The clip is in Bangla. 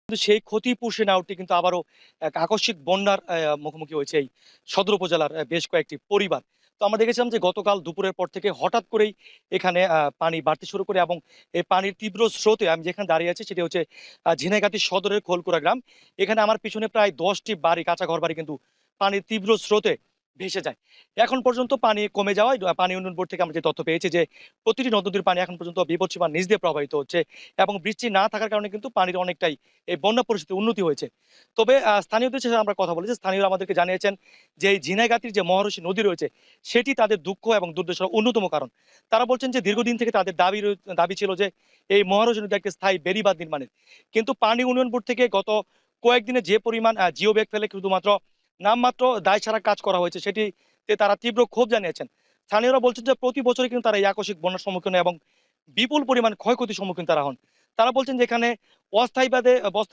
কিন্তু সেই ক্ষতি পুষে না উঠতে কিন্তু আবারও এক আকস্মিক বন্যার মুখোমুখি হয়েছে এই সদর উপজেলার বেশ কয়েকটি পরিবার। তো আমরা দেখেছিলাম যে গতকাল দুপুরের পর থেকে হঠাৎ করেই এখানে পানি বাড়তে শুরু করে এবং এই পানির তীব্র স্রোতে আমি যেখানে দাঁড়িয়ে আছি সেটি হচ্ছে ঝিনাইগাতী সদরের খোলকুড়া গ্রাম। এখানে আমার পিছনে প্রায় ১০ টি বাড়ি, কাঁচা ঘরবাড়ি কিন্তু পানির তীব্র স্রোতে ভেসে যায়। এখন পর্যন্ত পানি কমে যাওয়ায় পানি উন্নয়ন বোর্ড থেকে আমরা যে তথ্য পেয়েছি যে প্রতিটি নদ-নদীর পানি এখন পর্যন্ত বিপদসীমার নিচ দিয়ে প্রবাহিত হচ্ছে এবং বৃষ্টি না থাকার কারণে কিন্তু পানির অনেকটাই এই বন্যা পরিস্থিতির উন্নতি হয়েছে। তবে স্থানীয়দের সাথে আমরা কথা বলেছি। স্থানীয়রা আমাদেরকে জানিয়েছেন যে এই ঝিনাইগাতীর যে মহারশী নদী রয়েছে সেটি তাদের দুঃখ এবং দুর্দশার অন্যতম কারণ। তারা বলছেন যে দীর্ঘদিন থেকে তাদের দাবি ছিল যে এই মহারশী নদীতে একটা স্থায়ী বেড়িবাঁধ নির্মাণের। কিন্তু পানি উন্নয়ন বোর্ড থেকে গত কয়েকদিনে যে পরিমাণ জিও ব্যাগ ফেলে শুধুমাত্র নামমাত্র দায় সারা কাজ করা হয়েছে সেটিতে তারা তীব্র ক্ষোভ জানিয়েছেন। স্থানীয়রা বলছেন যে প্রতি বছরই কিন্তু তারা এই আকস্মিক বন্যার সম্মুখীন হয় এবং বিপুল পরিমাণ ক্ষয়ক্ষতির সম্মুখীন তারা হন। তারা বলছেন যে এখানে অস্থায়ীভাবে